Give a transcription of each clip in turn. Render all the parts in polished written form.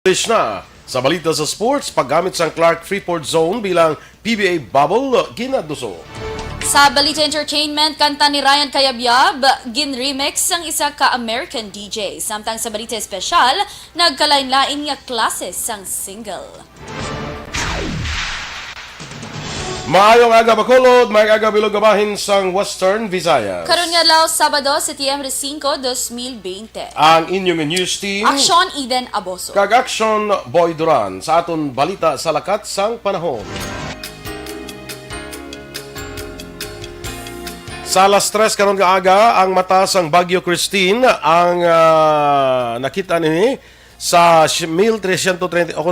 Publish na sa balita sa sports, paggamit sa Clark Freeport Zone bilang PBA bubble, ginaduso. Sa Balita Entertainment, kanta ni Ryan Cayabyab, gin-remix ang isa ka American DJ. Samtang sa Balita Espesyal, nagkalain-lain nga klase sang single. Maayong aga Bacolod, may aga bilog gabahin sang Western Visayas. Karon nga law Sabado, Setyembre 5, 2020. Ang inyong news team, Aksyon Eden Aboso. kag Aksyon Boy Duran sa aton balita sa lakat sang panahon. Sa alas 3 karon nga aga, ang mata sang Bagyo Christine ang nakita nini sa 1,330 o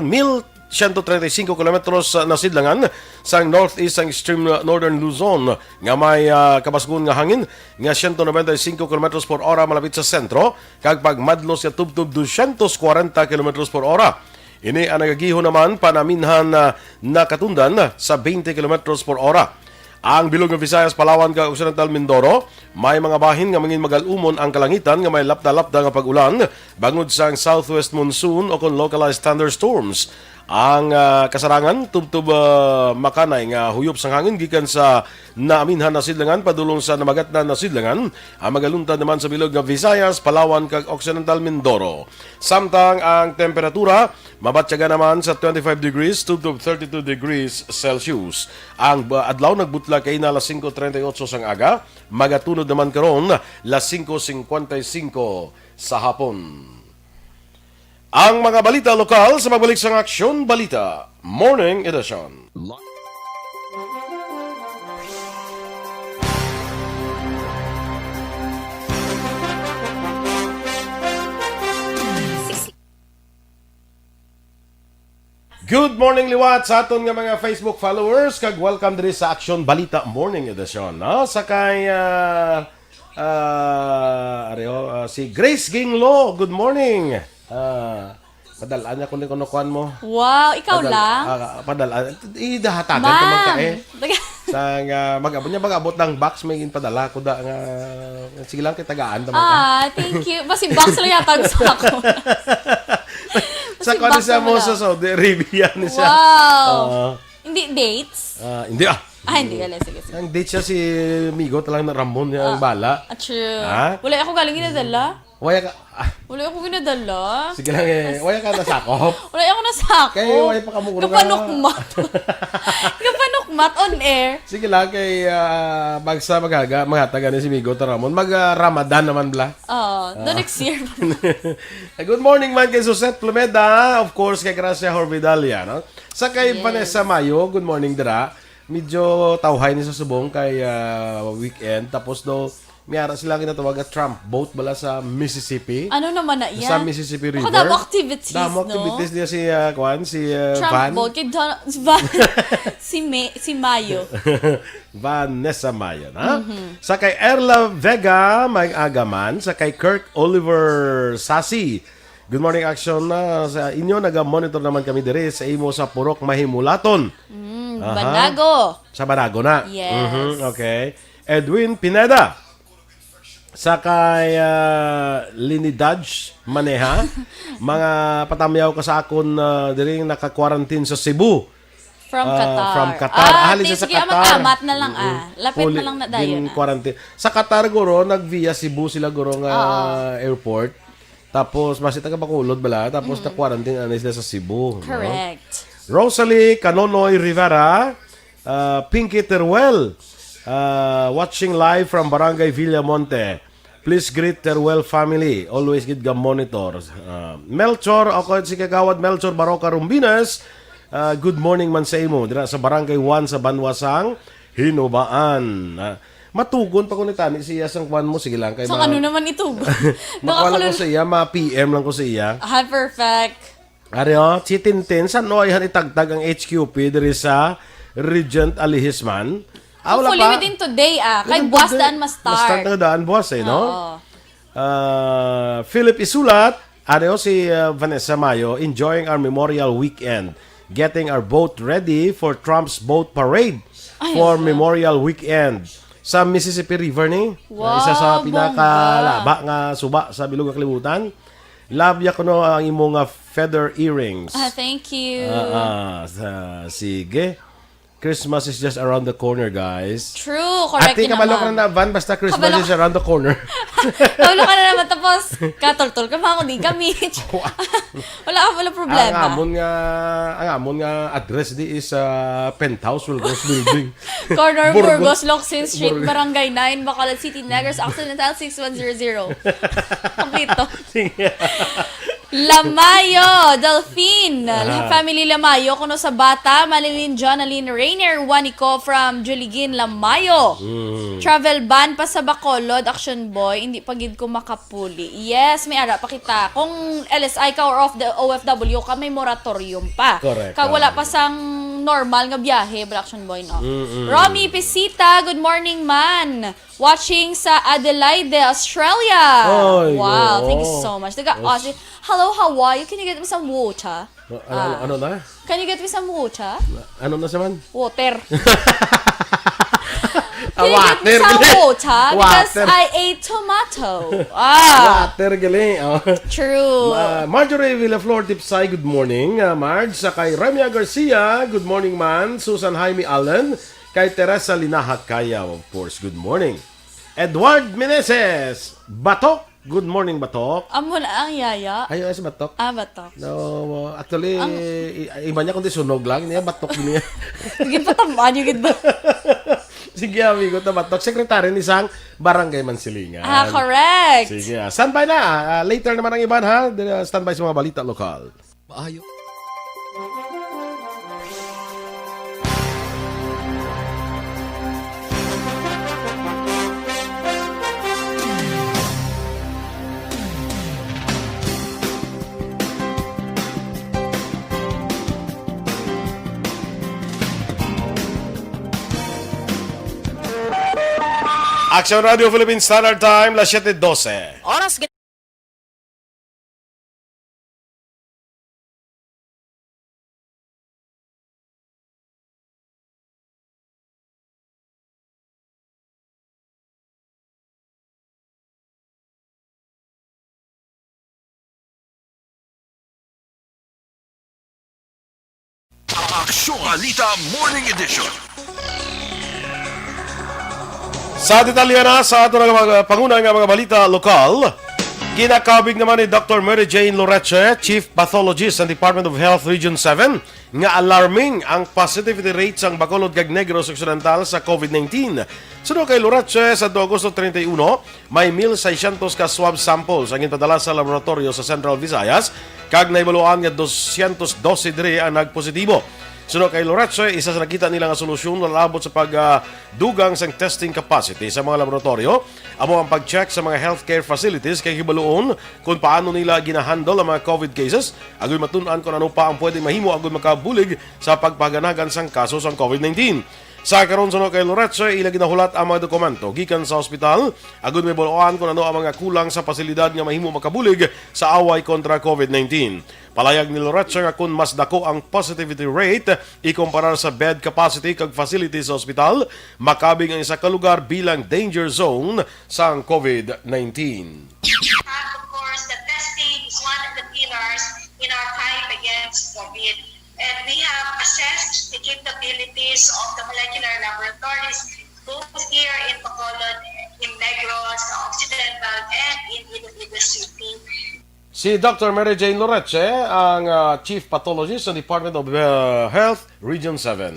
135 kilometros na sidlangan sa northeast sang extreme northern Luzon nga may kabasgon nga hangin nga 195 kilometros per hora malapit sa sentro kag pagmadlos nga tubtub 240 kilometros per hora. Ini ang nagagiho naman panaminhan na katundan sa 20 kilometros per hora. Ang bilog ng Visayas, Palawan kag Occidental Mindoro, may mga bahin nga mangin magalumon ang kalangitan nga may lapda-lapda nga pag-ulan bangod sa southwest monsoon o kon localized thunderstorms. Ang kasarangan tubtub makanay nga huyop sang hangin gikan sa naaminhan na sidlangan padulong sa namagatnan na sidlangan. Ang magaluntad naman sa bilog nga Visayas, Palawan kag Occidental Mindoro. Samtang ang temperatura mabatyaga naman sa 25 degrees tubtub 32 degrees Celsius. Ang adlaw nagbutla kay na alas 5:38 sang aga, magatunod naman karon las 5:55 sa hapon. Ang mga balita lokal sa magbalik sa Aksyon Balita Morning Edition. Good morning liwat sa aton nga mga Facebook followers kag welcome diri sa Aksyon Balita Morning Edition. No? Sakay si Grace Ginglo, good morning. Padalaan niya kung kunukuan mo. Wow, ikaw lang? Padalaan. Idahatagan ka man ka eh. Sang mag-abot ng box may padala ko da nga sige lang kay tagaan ta man ka. Thank you. Basi box lang yata gusto ako. Sa kanya siya mo sa Saudi Arabia ni siya. Wow. Hindi dates? Hindi Hindi ka lang. Sige. Ang date siya si Migo talang na Ramon niya ang bala. True. Ha? Wala ako galing ginadala. Waya ka. Wala ako ginadala. Sige lang eh. Waya ka nasakop. Wala ako nasako. Kaya waya pa kamukulo ka. Kapanukmat. Kapanukmat on air. Sige lang kay bagsa magataga ni si Migo Ramon. Mag-Ramadan naman bla. The next year. Good morning man kay Susette Plumeda. Of course kay Gracia Horvidalia. No? Sa kay Vanessa Mayo. Good morning dira. Medyo tawhay ni sa subong kay weekend. Tapos daw miyara sila kinatawag at Trump boat bala sa Mississippi. Ano naman na yan? Sa Mississippi River. Ako damo activities, Damo activities niya si Trump Van. boat. Kay si Mayo. Vanessa Mayo. Ha? Sa kay Erla Vega, may agaman. Sa kay Kirk Oliver Sasi. Good morning, Aksyon na sa inyo. Naga-monitor naman kami dire sa imo sa Purok Mahimulaton. Banago. Sa Banago na. Yes. Okay. Edwin Pineda. Sa kay Lini Dodge Maneha, mga patamyaw ka sa akon diri naka-quarantine sa Cebu. From Qatar. From Qatar. Halin siya sa sige, Qatar. amat na lang Lapit na lang na dayon quarantine. Sa Qatar guro nag-via Cebu sila guro nga airport. Tapos masita ka Bacolod bala tapos na-quarantine ani sila sa Cebu. Correct. No? Rosalie Canonoy Rivera, Pinky Teruel, watching live from Barangay Villamonte. Please greet Teruel family. Always get gam monitors. Melchor, ako si Kagawad Melchor Baroka Rumbinas. Good morning man sa imo. Dira sa Barangay 1 sa Banwasang, Hinubaan. Matugon pa ko ni Tani siya sang kwan mo. Sige lang. Kay ano naman ito? Makawala ko sa iya. Ma-PM lang ko sa iya. Perfect. Ariyo, si Tintin, saan no ayhan itagtag ang HQP diri sa Regent Alihisman? Hopefully within today kay buwas daan ma-start. Ma-start na daan buwas no? Philip Isulat, si Vanessa Mayo, enjoying our Memorial Weekend. Getting our boat ready for Trump's boat parade for Memorial Weekend. Sa Mississippi River ni. Wow, isa sa pinakalaba nga suba sa bilog nga kalibutan. Love ya kuno ang imong feather earrings. Thank you. Sige. Christmas is just around the corner, guys. True, correct Ate, din kabalo ka naman. na van, basta Christmas Kabalo is around the corner. Kabalo ka na naman, tapos katultol ka mga kundi kami. wala problema. Ang amon nga address di is Penthouse Wilgos Building. Corner Burgos. Burgos, Locsin Street, Barangay 9, Bacolod City, Negros, Occidental 6100. Kompleto. Lamayo, Delphine, family Lamayo, kuno sa bata, Marilyn John, Aline Rainier, Juanico from Juligin, Lamayo. Travel ban pa sa Bacolod, Aksyon boy, hindi pagid ko makapuli. Yes, may ara pa kita. Kung LSI ka or OFW ka, may moratorium pa. Correct. Kag wala pa sang normal nga biyahe, Aksyon boy, no? Romy Pisita, good morning man. Watching sa Adelaide, Australia. Oy, wow, oo. thank you so much. Aussie. Hello, how are you? Can you get me some water? Ano na? Can you get me some water? Ano na saman? Water. Can you get me Water, some gali. water? Because Water. I ate tomato. Water gali. True. Marjorie Villaflor Tipsay, good morning. Marge, sa kay Ramya Garcia, good morning man. Susan Jaime Allen, kay Teresa Linaha Kaya, of course, good morning. Edward Meneses, Batok, good morning Batok. Amo na ang yaya. Ayaw si Batok. Bato. No, actually, iba niya kundi sunog lang. Niya, Batok niya. Sige pa tamaan yung gitba. Sige, amigo, ta Batok. Sekretary ni isang Barangay Mansilingan. Correct. Sige, standby na. Later naman ang iban, ha? Standby sa mga balita lokal. Maayo. Aksyon Radio Philippine Standard Time, las 7:12. Oras Aksyon Balita Morning Edition. Sa detalye na sa ato ng mga pangunang mga balita lokal, kinakabig naman ni Dr. Mary Jane Loreche, Chief Pathologist ng Department of Health Region 7, nga alarming ang positivity rate sang Bacolod kag Negros Occidental sa COVID-19. Sunod kay Loreche, sa Agosto 31, may 1,600 ka swab samples ang ipadala sa laboratorio sa Central Visayas, kag naibaluan nga 212 diri ang nagpositibo. Sunod kay Loreche, isa sa nakita nila nga solusyon na labot sa pagdugang sang testing capacity sa mga laboratorio, amo ang pag-check sa mga healthcare facilities kay hibaluon kung paano nila ginahandle ang mga COVID cases, agoy matun-an kung ano pa ang pwedeng mahimo agoy makabulig sa pagpaganagan sang kaso sang COVID-19. Sa karon sunod kay Loreche, ila ginahulat ang mga dokumento gikan sa ospital, agud may buluan kung ano ang mga kulang sa pasilidad nga mahimo makabulig sa away kontra COVID-19. Palayag ni Loreche nga kung mas dako ang positivity rate ikumparar sa bed capacity kag facilities sa ospital, makabing ang isa ka lugar bilang danger zone sang COVID-19. Of course, the testing is one of the pillars in our fight against COVID. And we have assessed the capabilities of the molecular laboratories both here in Bacolod, in Negros, Occidental, and in Iloilo City. Si Dr. Mary Jane Loreche, ang Chief Pathologist sa Department of Health Region 7.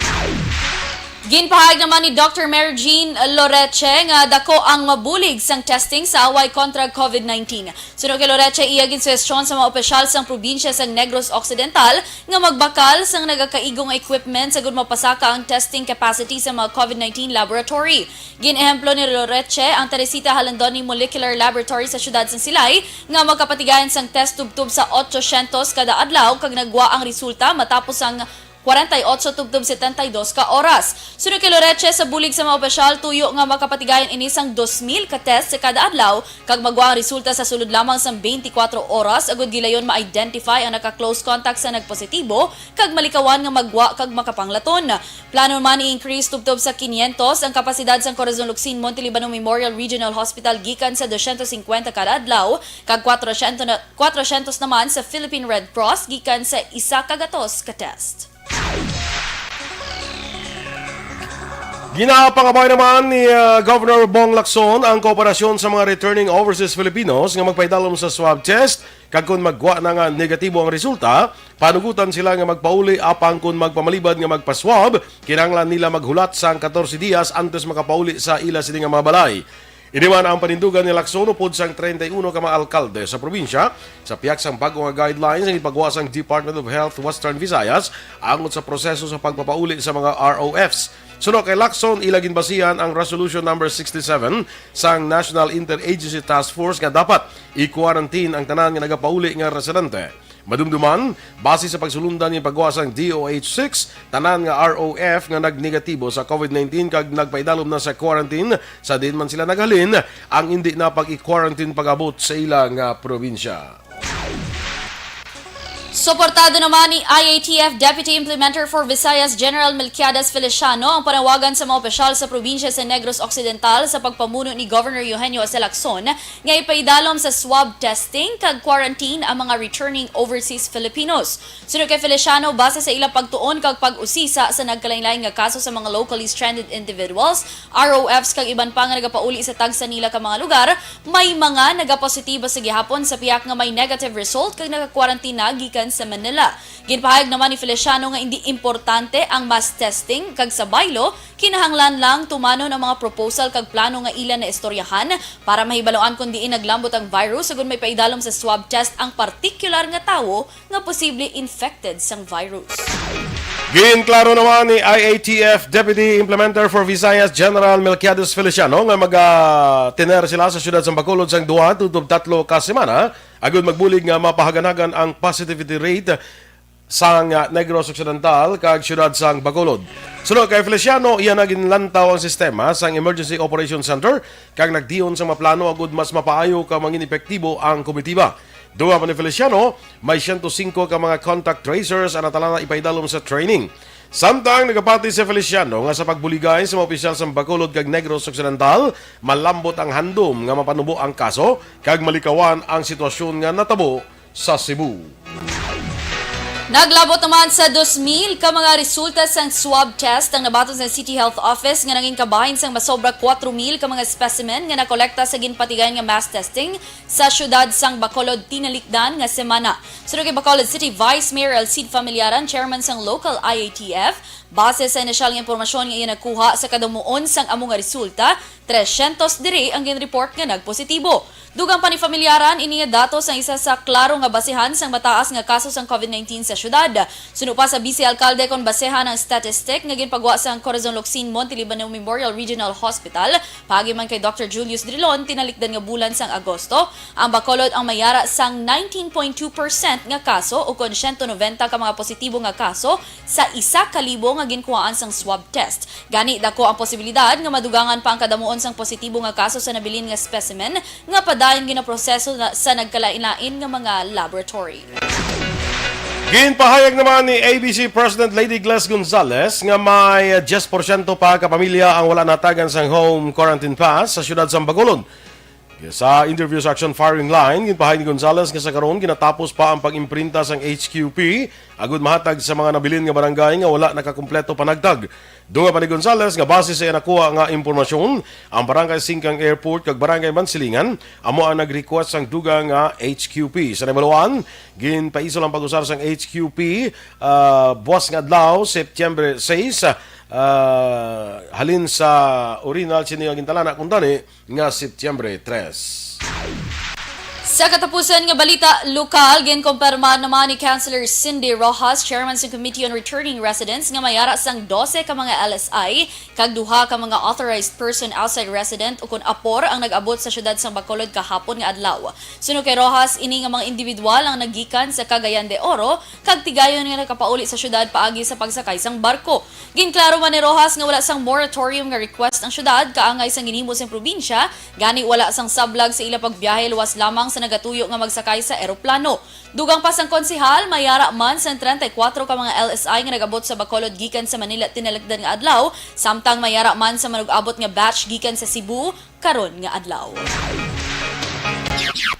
Ginpahayag naman ni Dr. Mary Jean Loreche nga dako ang mabulig sang testing sa away kontra COVID-19. Sunod kay Loreche, iya ginsuwestyon sa mga opisyal sang probinsya sang Negros Occidental nga magbakal sang nagakaigong equipment sa gud mapasaka ang testing capacity sa mga COVID-19 laboratory. Ginehemplo ni Loreche ang Teresita Halandoni Molecular Laboratory sa syudad sang Silay nga magkapatigayan sang test tubtub sa 800 kada adlaw kag nagwa ang resulta matapos ang 48 tubtob 72 ka oras. Sunod kay Loreche sa bulig sa mga opisyal tuyo nga makapatigayan inisang 2,000 ka test sa kada adlaw kag magwa ang resulta sa sulod lamang sa 24 oras agud gilayon ma-identify ang naka-close contact sa nagpositibo kag malikawan nga magwa kag makapanglaton. Plano man i-increase tubtob sa 500 ang kapasidad sa Corazon Luxin Montelibano Memorial Regional Hospital gikan sa 250 kada adlaw kag 400 naman sa Philippine Red Cross gikan sa 100 ka test. Ginapangabay naman ni Governor Bong Lacson ang kooperasyon sa mga returning overseas Filipinos nga magpaidalom sa swab test kag kun magwa na nga negatibo ang resulta, panugutan sila nga magpauli apang kun magpamalibad nga magpaswab, kinahanglan nila maghulat sang 14 dias antes makapauli sa ila sini nga mga balay. Iniman ang panindugan ni Lacson upod sang 31 ka mga alkalde sa probinsya sa piyak sang bagong guidelines ang ipagawa sang Department of Health Western Visayas angot sa proseso sa pagpapauli sa mga ROFs. Sunod kay Lacson, ilagin basihan ang Resolution number 67 sang National Interagency Task Force nga dapat i-quarantine ang tanan nga nagapauli nga residente. Madumduman, base sa pagsulundan ng pagwasang DOH-6, tanan nga ROF nga nagnegatibo sa COVID-19 kag nagpaidalom na sa quarantine sa din man sila naghalin ang hindi na pag-i-quarantine pag-abot sa ilang probinsya. Suportado naman ni IATF Deputy Implementer for Visayas General Melquiades Feliciano ang panawagan sa mga opisyal sa probinsya sa Negros Occidental sa pagpamuno ni Governor Eugenio S. Lacson nga ipaidalom sa swab testing kag quarantine ang mga returning overseas Filipinos. Sunod kay Feliciano, base sa ilang pagtuon kag pag-usisa sa nagkalain-lain nga kaso sa mga locally stranded individuals, ROFs kag iban pa nga nagapauli sa tagsa nila ka mga lugar, may mga nagapositibo sa gihapon sa piyak nga may negative result kag naka-quarantine na gikan sa Manila. Ginpahayag naman ni Feliciano nga hindi importante ang mass testing kag sa baylo, kinahanglan lang tumanon ang mga proposal kag plano nga ilan na istoryahan para mahibaloan kung diin naglambot ang virus sagud may paidalom sa swab test ang partikular nga tawo nga posible infected sang virus. Ginklaro naman ni IATF Deputy Implementer for Visayas General Melquiades Feliciano nga mag-tiner sila sa syudad sa Bacolod sang 2 tutob 3 ka semana agud magbulig nga mapahaganagan ang positivity rate sang Negros Occidental kag syudad sang Bacolod. Sunod kay Feliciano, iyan na ginlantaw ang sistema sang Emergency Operations Center kag nagdiyon sa maplano agud mas mapaayo ka mangin epektibo ang komitiba. Duwa pa ni Feliciano, may 105 ka mga contact tracers ang natalana ipaidalom sa training. Samtang nagapati si Feliciano nga sa pagbuligay sa mga opisyal sa Bacolod kag Negros Occidental, malambot ang handom nga mapanubo ang kaso kag malikawan ang sitwasyon nga natabo sa Cebu. Naglabot naman sa 2,000 ka mga resulta sang swab test ang nabaton sa City Health Office nga naging kabahin sang masobra 4,000 ka mga specimen nga nakolekta sa ginpatigayan nga mass testing sa syudad sang Bacolod tinalikdan nga semana. Sunod kay Bacolod City Vice Mayor Alcide Familiaran, chairman sang local IATF, base sa inisyal nga impormasyon nga iya nagkuha sa kadumuon sang amo nga resulta, 300 diri ang gin-report nga nagpositibo. Dugang pa ni Familiaran, iniya datos ang isa sa klaro nga basihan sang mataas nga kaso sang COVID-19 sa syudad. Suno pa sa Vice Alcalde kon basehan ang statistic nga ginpagawa sang Corazon Luxin Montelibano Memorial Regional Hospital, pagi man kay Dr. Julius Drilon tinalikdan nga bulan sang Agosto, ang Bacolod ang mayara sang 19.2% nga kaso o kon 190 ka mga positibo nga kaso sa 1,000 nga ginkuhaan sang swab test. Gani dako ang posibilidad nga madugangan pa ang kadamuon sang positibo nga kaso sa nabilin nga specimen nga padayon ginaproseso sa nagkalain-lain nga mga laboratory. Ginpahayag naman ni ABC President Lady Gles Gonzales nga may 10% pa kapamilya ang wala natagan sang home quarantine pass sa syudad sa Bacolod. Sa interview sa Aksyon Firing Line, ginpahayag ni Gonzales nga sa karon ginatapos pa ang pag-imprinta sang HQP agud mahatag sa mga nabilin nga barangay nga wala nakakumpleto panagtag. Dunga pa ni Gonzales nga base sa nakuha nga impormasyon, ang barangay Singkang Airport kag barangay Mansilingan amo ang nag-request sang dugang nga HQP. Sa Nemaluan, ginpaiso lang pag-usar sang HQP buwas nga adlaw September 6 halin sa Orinal sini ang gintalana kun tani nga September 3. Sa katapusan nga balita lokal, ginkumpirma naman ni Councilor Cindy Rojas, chairman sa Committee on Returning Residents, nga mayara sang 12 ka mga LSI, kag duha ka mga authorized person outside resident o kun apor ang nag-abot sa syudad sang Bacolod kahapon nga adlaw. Suno kay Rojas, ini nga mga individual ang nagikan sa Cagayan de Oro, kag tigayon nga nakapauli sa syudad paagi sa pagsakay sang barko. Ginklaro man ni Rojas nga wala sang moratorium nga request ang syudad kaangay sang ginhimo sang probinsya, gani wala sang sablag sa ila pagbiyahe luwas lamang sa nagatuyo nga magsakay sa eroplano. Dugang pa sang konsehal, mayara man sa 34 ka mga LSI nga nagabot sa Bacolod gikan sa Manila tinalagdan nga adlaw, samtang mayara man sa manug-abot nga batch gikan sa Cebu karon nga adlaw.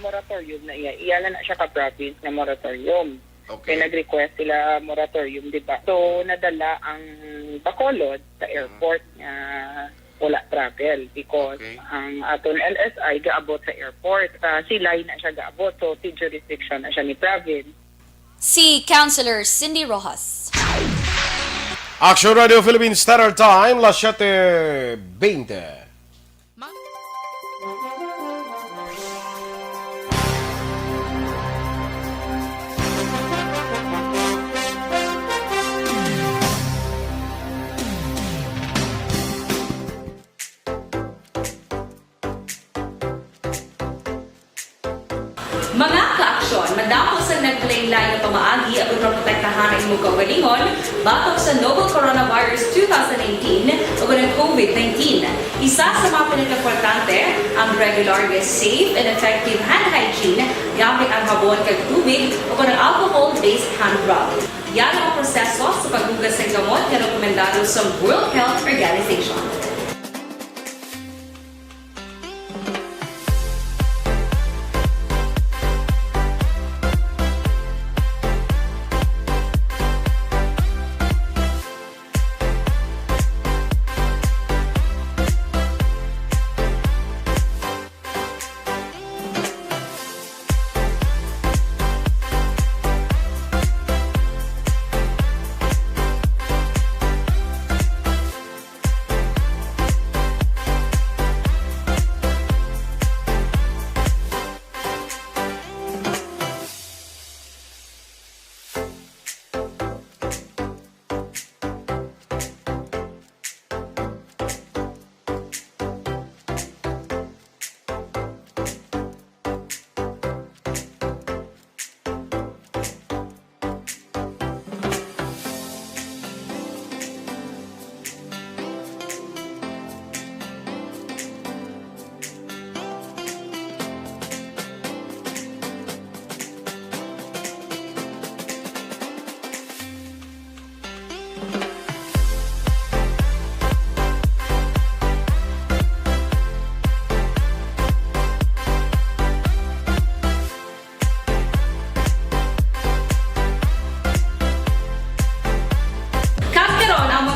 Moratorium na iya na siya ka-province na moratorium. Okay. Kaya nag-request sila moratorium, di ba? So, nadala ang Bacolod sa airport nga wala travel because ang aton LSI gaabot sa airport. Sila na siya gaabot, so si jurisdiction na siya ni province. Si Councilor Cindy Rojas. Aksyon Radio Philippines Standard Time, las 7:20. Mga ka-aksyon, madapos ang naglaylay na pamaagi at protektahan ang imong kaugalingon batok sa novel coronavirus 2018 o ng COVID-19. Isa sa mga pinaka-importante ang regular, safe, and effective hand hygiene gamit ang habon kag tubig o ng alcohol-based hand rub. Yan ang proseso sa paghugas ng gamot na rekomendado sa World Health Organization.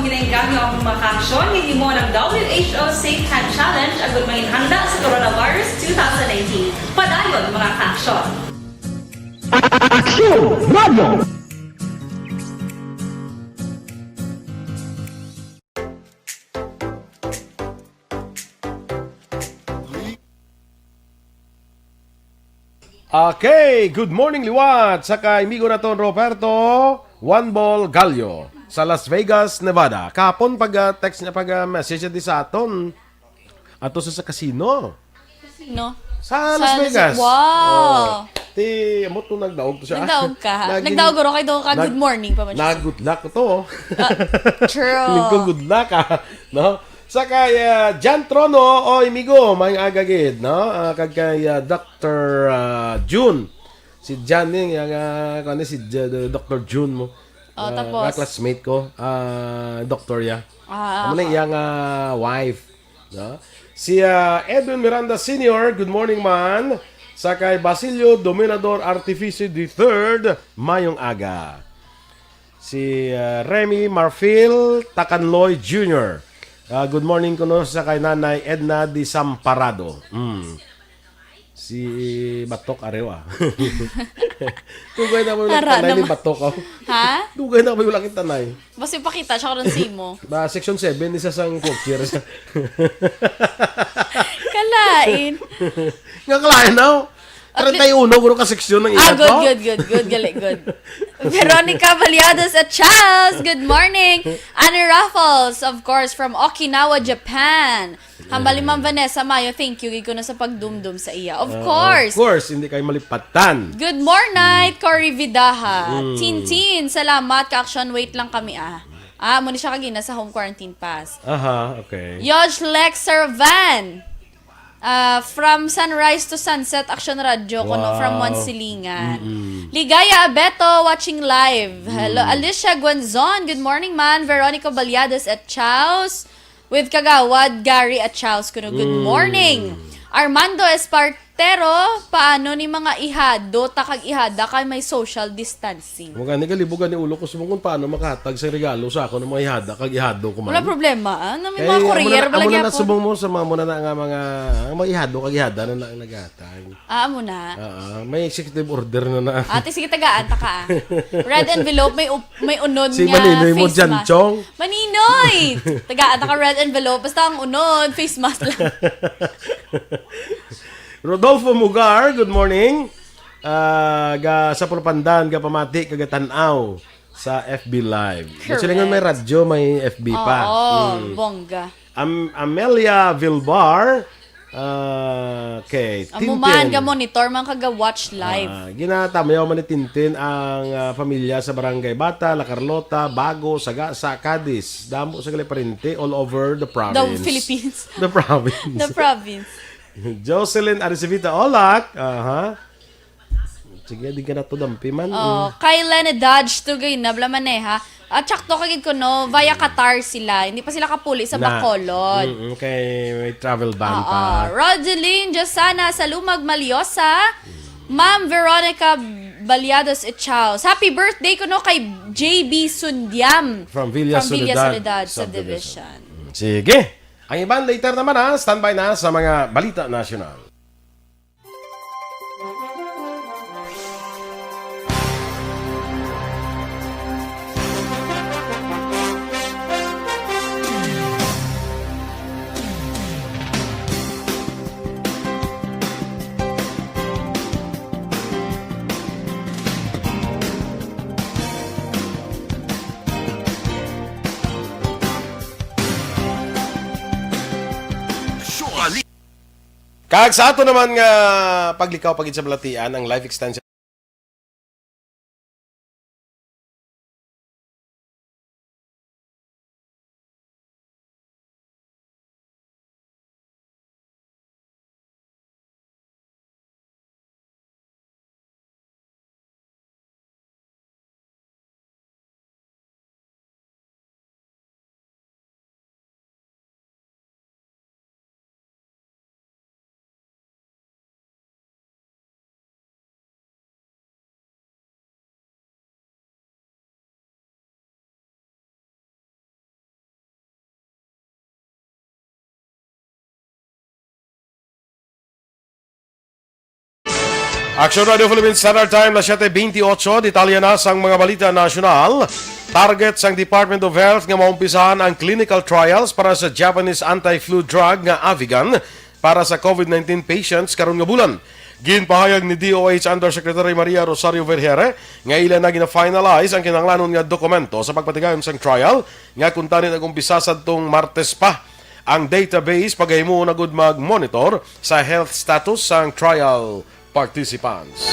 Ginagamit ang mga aksyon, hindi mo ng WHO Safe Hand Challenge ang gulmahin handa sa coronavirus 2019. Padayon mga aksyon. Aksyon Radio! Okay, good morning liwat sa kaimigo naton Roberto One Ball Gallo sa Las Vegas, Nevada. Kahapon pag-text niya, pag-message niya sa aton ato sa casino. No? Sa Las Vegas. Wow! Ti, mo to nagdaog to siya. Nagdaog ka. Nagdaog ro kay do ka good morning pa man. Good luck to. True. Lingkong good luck no? Sa kay Jan Trono o imigo may agagid no? Kag kay Dr. June. Si Jan ning kani si Dr. June mo. Tapos classmate ko, Dr. ya. Ano na iyang wife, no? Si Edwin Miranda Sr., good morning man. Sa kay Basilio Dominador Artificio III, mayong aga. Si Remy Marfil Tacanloy Jr., good morning ko no sa kay Nanay Edna Di Samparado. Si Batok Arewa. Dugay na mo yung tanay ni Batok. Ha? Dugay na mo yung laki tanay. Basta ipakita, siya karon si mo. Ba, section 7, isa sang coacher. Kalain. Nga kalain na. 31 guro ka seksyon ng iya to. Good. Gali, good. Veronica Baliados at Charles, good morning. Annie Raffles, of course, from Okinawa, Japan. Hambali Ma'am Vanessa Mayo, thank you. Giko na sa pagdumdum sa iya. Of course. Of course, hindi kayo malipatan. Good morning, Cory Vidaha. Tintin, salamat. Ka-action, wait lang kami muna siya kagina sa home quarantine pass. Aha, okay. Yoj Lex Servan. From sunrise to sunset, Aksyon Radio, kuno from Silingan. Ligaya Abeto, watching live. Hello, Alicia Guanzon, good morning man. Veronica Baliados at Chaos. With Kagawad, Gary at Chaos, kuno good morning. Armando Espartero, paano ni mga ihado, takag ihada kay may social distancing? Mga nigalibugan ni ulo ko sumungkon paano makahatag sa regalo sa ako ng mga ihada kag ihado ko man. Wala problema, may mga courier wala gyapon. gyapon. Na subong mo sa mga muna na nga mga ihado kag ihada na ang naghatag. Amo na. May executive order na. Ate sige tagaan ta ka. Red envelope may unod si nga Maninoy mo face mask. Janchong. Maninoy. Tagaan ta ka red envelope basta ang unod face mask lang. Rodolfo Mugar, good morning. Sa Purpandan, pamati kagatanaw sa FB Live. Kasi lang may radyo, may FB pa. Bongga. Amelia Vilbar, okay, Amuman ka monitor man kaga-watch live. Ginatamayaw man ni Tintin ang pamilya sa Barangay Bata, La Carlota, Bago, Saga, sa Cadiz. Damo sa Galiparinte, all over the province. The Philippines. The province. The province. Jocelyn Arisivita Olak. Sige, di ka na to dampi man. Kay Lenny Dodge to gay na blaman ha. At sakto kagid ko no, via Qatar sila. Hindi pa sila kapuli sa Bacolod. Okay, may travel ban pa. Rodeline Josana Salumag Maliosa. Ma'am Veronica Baliados Echaus. Happy birthday ko no kay JB Sundiam From Villa Soledad Subdivision. Sige. Ang iban later naman standby na sa mga balita nasyonal. Kag sa ato naman nga paglikaw pagid sa balatian ang life extension Aksyon Radio Philippines Standard Time na 7:28, detalye na sang mga balita nasyonal. Target sang Department of Health nga maumpisahan ang clinical trials para sa Japanese anti-flu drug nga Avigan para sa COVID-19 patients karon nga bulan. Ginpahayag ni DOH Undersecretary Maria Rosario Vergere nga ilan na gina-finalize ang kinahanglanon nga dokumento sa pagpatigayon sang trial nga kuntanin ang umpisa sadtong Martes pa. Ang database pagahimo na gud mag-monitor sa health status sang trial participants.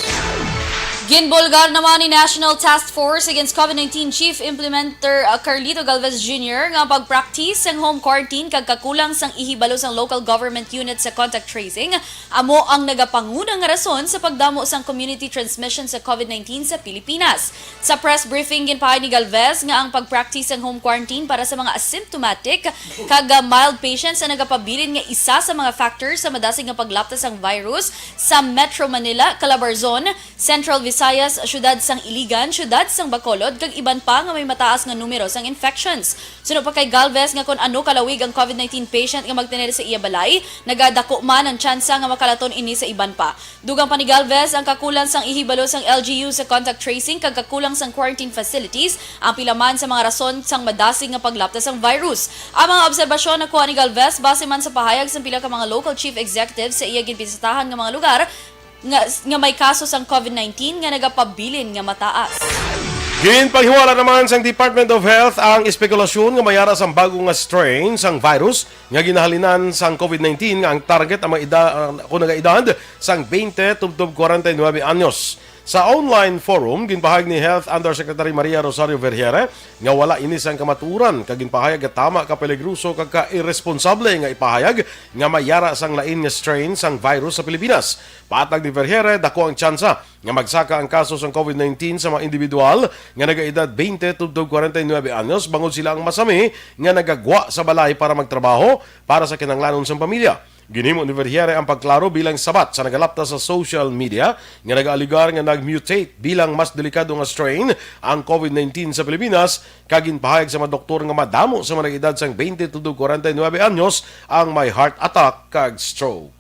Ginbulgar naman ni National Task Force Against COVID-19 Chief Implementer Carlito Galvez Jr. nga pag-practice ang home quarantine kag kakulang sang ihibalo sang local government unit sa contact tracing amo ang nagapangunang rason sa pagdamo sang community transmission sa COVID-19 sa Pilipinas. Sa press briefing ginpahayag ni Galvez nga ang pag-practice ang home quarantine para sa mga asymptomatic kag mild patients na nagapabilin nga isa sa mga factors sa madasig nga paglaptas sang virus sa Metro Manila, Calabarzon, Central Visayas, syudad sang Iligan, syudad sang Bacolod, kag iban pa nga may mataas nga numero sang infections. Sunod pa kay Galvez nga kung ano kalawig ang COVID-19 patient nga magtinel sa iya balay, nagadako man ang tsansa nga makalaton ini sa iban pa. Dugang pa ni Galvez ang kakulang sang ihibalo sang LGU sa contact tracing kag kakulang sang quarantine facilities, ang pilaman sa mga rason sang madasig nga paglaptas sang virus. Ang mga obserbasyon na kuha ni Galvez base man sa pahayag sang pila ka mga local chief executives sa iya ginbisitahan nga mga lugar nga may kaso sang COVID-19 nga nagapabilin nga mataas. Ginpanghiwala naman sang Department of Health ang espekulasyon nga mayara sang bagong nga strain sang virus nga ginahalinan sang COVID-19 nga ang target ang mga edad sang 20 tubtob 49 anyos. Sa online forum, ginpahayag ni Health Undersecretary Maria Rosario Vergere nga wala ini sang kamaturan kag ginpahayag nga tama ka peligruso kag ka irresponsable nga ipahayag nga mayara sang lain nga strain sang virus sa Pilipinas. Patag ni Vergere, dako ang tsansa nga magsaka ang kaso sang COVID-19 sa mga individual nga nagaedad 20 tubtob 49 anyos bangod sila ang masami nga nagagwa sa balay para magtrabaho para sa kinahanglanon sang pamilya. Ginhimo ni Vergere ang pagklaro bilang sabat sa nagalapta sa social media nga nag-aligar nga nag-mutate bilang mas delikado nga strain ang COVID-19 sa Pilipinas kag ginpahayag sa mga doktor nga madamo sa mga edad sang 20 to 49 anyos ang may heart attack kag stroke.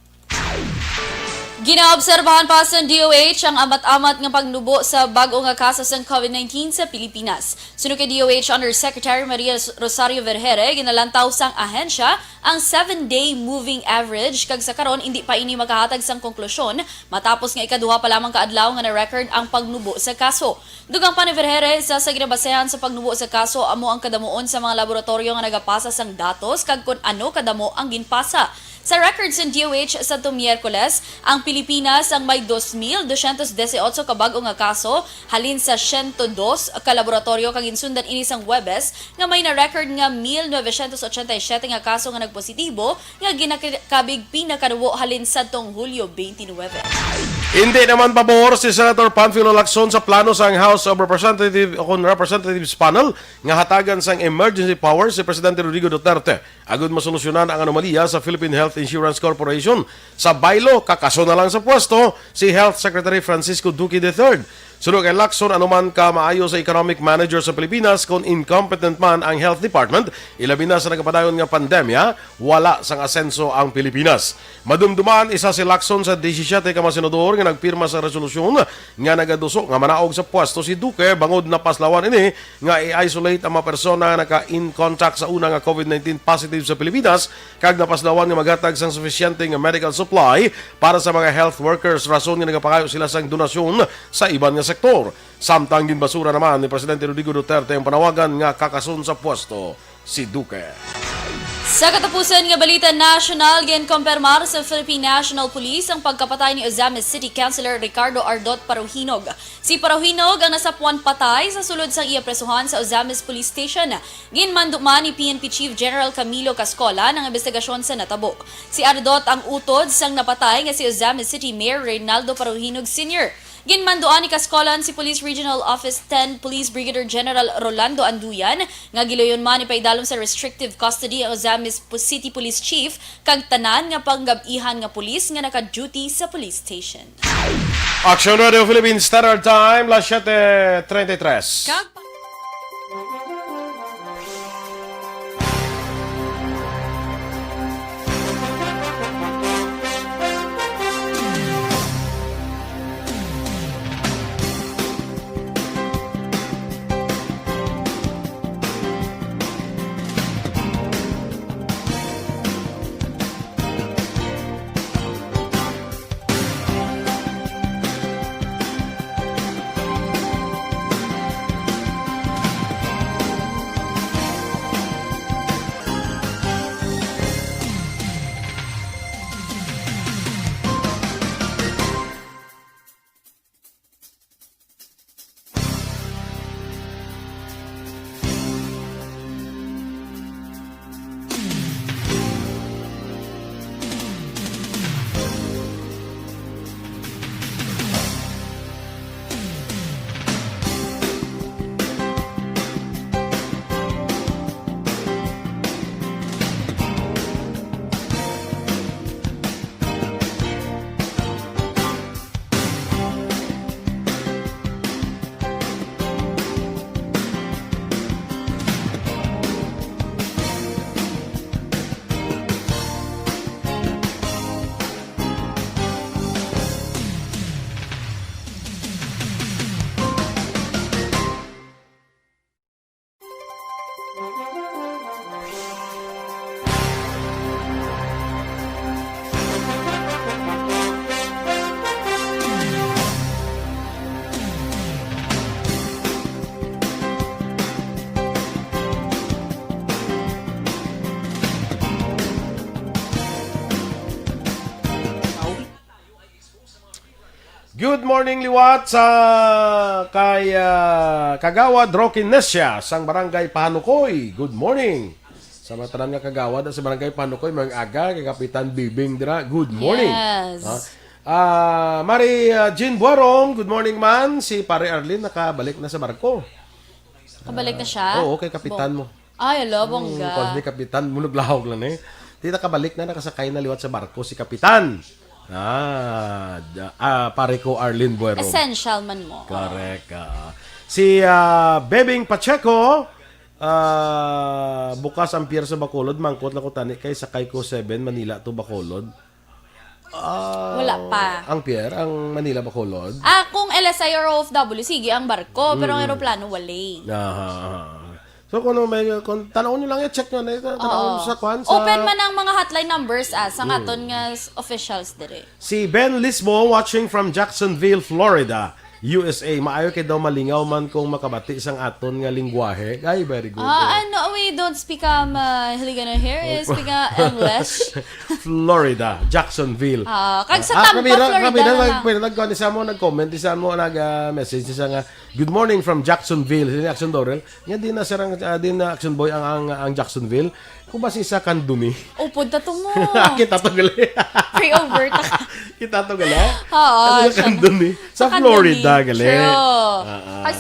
Ginaobserbahan pa sa DOH ang amat-amat nga pagnubo sa bago nga kaso sa COVID-19 sa Pilipinas. Sunod kay DOH Undersecretary Maria Rosario Vergere, ginalantaw sang ahensya ang 7-day moving average kag sa karon hindi pa ini makahatag sang konklusyon matapos nga ikaduha pa lamang kaadlaw nga na-record ang pagnubo sa kaso. Dugang pa ni Vergere sa ginabasehan sa pagnubo sa kaso amo ang kadamuon sa mga laboratorio nga nagapasa sang datos kag kun ano kadamo ang ginpasa. Sa records ng DOH sa Miyerkules, ang Pilipinas ang may 2,218 ka bag-o nga kaso, halin sa 102 ka laboratorio kag insundan ini sang Webes nga may na-record nga 1,987 nga kaso nga nagpositibo nga ginakabig pinakaduwo halin sa Hulyo 29. Hindi naman pabor si Senator Panfilo Lacson sa plano sang House of Representatives panel nga hatagan sang emergency powers si Presidente Rodrigo Duterte agud masolusyonan ang anomalya sa Philippine Health Insurance Corporation. Sa baylo, kakaso na lang sa pwesto si Health Secretary Francisco Duque III. Sunod kay Lacson, anuman ka maayo sa economic manager sa Pilipinas kung incompetent man ang health department, ilabi na sa nagapadayon nga pandemya, wala sang asenso ang Pilipinas. Madumduman isa si Lacson sa 17 ka mga senador nga nagpirma sa resolusyon nga nagaduso nga manaog sa pwesto si Duque bangod na paslawan ini nga i-isolate ang mga persona nga naka-in contact sa una nga COVID-19 positive sa Pilipinas kag napaslawan nga maghatag sang sufisyente nga medical supply para sa mga health workers rason nga nagapangayo sila sang donasyon sa iban nga sektor. Samtang ginbasura naman ni Presidente Rodrigo Duterte ang panawagan nga kakasun sa pwesto si Duque. Sa katapusan nga balita national, ginkompirmar sa Philippine National Police ang pagkapatay ni Ozamis City Councilor Ricardo Ardot Paruhinog. Si Paruhinog ang nasapuan patay sa sulod sang iapresuhan sa Ozamis Police Station. Ginmanduman ni PNP Chief General Camilo Cascola ng investigasyon sa natabo. Si Ardot ang utod sang napatay nga si Ozamis City Mayor Reynaldo Paruhinog Sr. Ginmanduan ni Cascolan si Police Regional Office 10 Police Brigadier General Rolando Anduyan nga giloyon man ni paidalom sa restrictive custody ang Ozamis City Police Chief kag tanan nga panggab-ihan nga pulis nga naka-duty sa police station. Aksyon Radio Philippines Standard Time, las 7:33. Good morning liwat sa kay Kagawad Roque Nesya sang Barangay Panukoy. Good morning. Sa mga tanan nga Kagawad sa Barangay Panukoy, mga aga kay Kapitan Bibing dira. Good morning. Yes. Mari Jean Buarong, good morning man. Si Pare Arlene nakabalik na sa barko. Kabalik na siya? Oo, kay Kapitan mo. Ay, ala, bongga. Pag ni Kapitan, munuglahog lang eh. Di nakabalik na, nakasakay na liwat sa barko si Kapitan. Pare ko Arlene Buero. Essential man mo. Correct. Si Bebing Pacheco, bukas ang pier sa Bacolod, mangkot na ko tani kay sakay ko 7 Manila to Bacolod. Wala pa. Ang pier, ang Manila Bacolod. Kung LSI or OFW, sige ang barko, pero ang aeroplano wala. So kung tanawon nyo lang check nyo na tanawon sa kwan sa... Open man ang mga hotline numbers sa aton nga officials dire. Si Ben Lisbo watching from Jacksonville, Florida, USA. Maayo kay daw malingaw man kung makabati isang aton nga lingwahe. Ay, very good. We don't speak Hiligano here, speak English. Florida, Jacksonville. Kag sa Tampa, Florida na. Nag-comment, isa mo, nag-message, isa nga, good morning from Jacksonville. Sini Aksyon Dorel. Nga din na sarang, din na Aksyon Boy ang Jacksonville. Kung ba si isa kan dumi? Punta to mo. Kita to gali. Free over ta. Kita to gali. Oo. Kan dumi. Sa Florida gali. True. Kag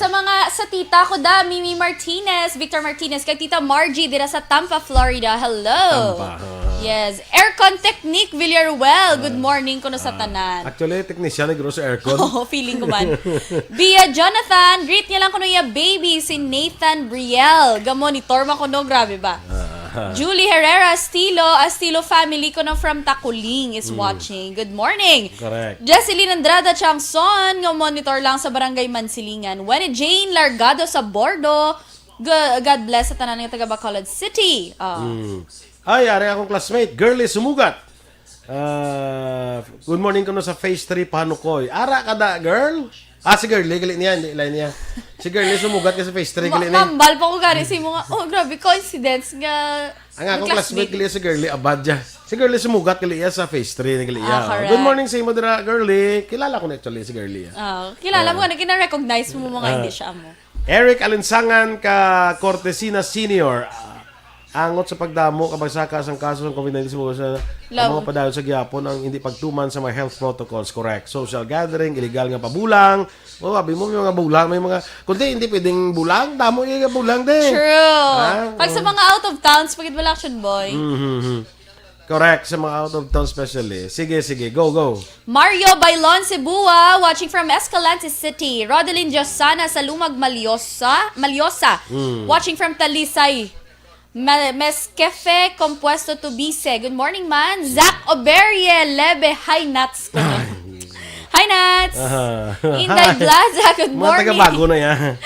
sa tita ko da, Mimi Martinez, Victor Martinez, kag tita Margie dira sa Tampa, Florida. Hello. Tampa. Yes. Aircon Technique Villaruel. Good morning kuno sa tanan. Actually, technician nagro sa aircon. Feeling ko man. Bia Jonathan, greet niya lang kuno ya baby si Nathan Briel. Gamonitor man kuno, grabe ba? Julie Herrera Astilo family ko na from Takuling is watching. Good morning. Correct. Jesseline Andrada Changson, nga monitor lang sa Barangay Mansilingan. When Jane Largado sa Bordo, God bless sa tanan ng taga Bacolod City. Ay, ari akong classmate, Girlie Sumugat. Good morning ko sa Phase 3 Panukoy. Ara kada, girl? Si Girlie, gali niya, hindi line niya. Si Girlie sumugat ka sa Phase 3, gali niya. Mambal pa ko gari si mo nga. Grabe, coincidence nga. Ang akong classmate gali si Girlie, Abadja. Si Girlie sumugat gali sa Phase 3, gali correct. Good morning sa imo dira, Girlie. Kilala ko na actually si Girlie. Kilala mo nga, kina-recognize mo mga hindi siya mo. Eric Alinsangan ka Cortesina Senior. Angot sa pagdamo kabagsaka ang kaso ng COVID-19 sa mga padayon sa gihapon ang hindi pagtuman sa mga health protocols. Correct. Social gathering, illegal nga pabulang. Sabi mo may mga bulang, may mga kundi hindi pwedeng bulang, damo yung bulang din. True. Pag sa mga out of towns, pagit wala Action Boy. Correct. Sa mga out of town especially. Sige, go. Mario Bailon Cebua, watching from Escalante City. Rodeline Josana sa Lumag Malyosa, watching from Talisay. Meskefe Compuesto Tubice. Good morning, man. Zach Oberie Lebe. Hi, Nuts. Hi, Nuts. Inday Blaza. Good morning. Mga taga-bago na yan.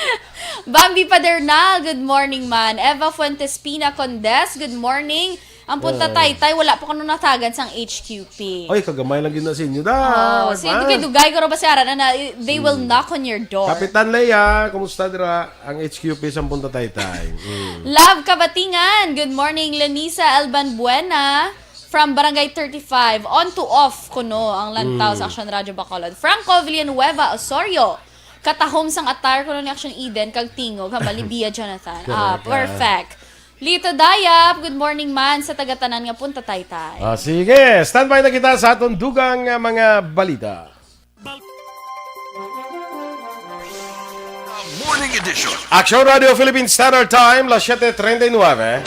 Bambi Padernal. Good morning, man. Eva Fuentes Pina Condes. Good morning. Ang punta Taytay, wala pa kano natagan sang HQP. Oy, kagamay lang yun na sa inyo dugay ko rin ba siya na they will knock on your door. Kapitan Leia, kumusta dira ang HQP sa Punta Taytay? Love Kabatingan. Good morning, Lenisa Alban Buena from Barangay 35. On to off kuno ang lantaw sa Aksyon Radio Bacolod. Franco Villanueva Osorio. Katahom sang attire kuno ni Aksyon Eden kag tingog Malibia Jonathan. Perfect. Lito Dayap, good morning man sa taga-tanan nga Punta Taytay. Sige, standby na kita sa atong dugang mga balita. Morning edition. Aksyon Radio Philippine Standard Time, las 7:39.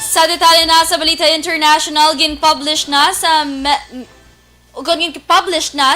Sa detalye na sa Balita International, gin-publish na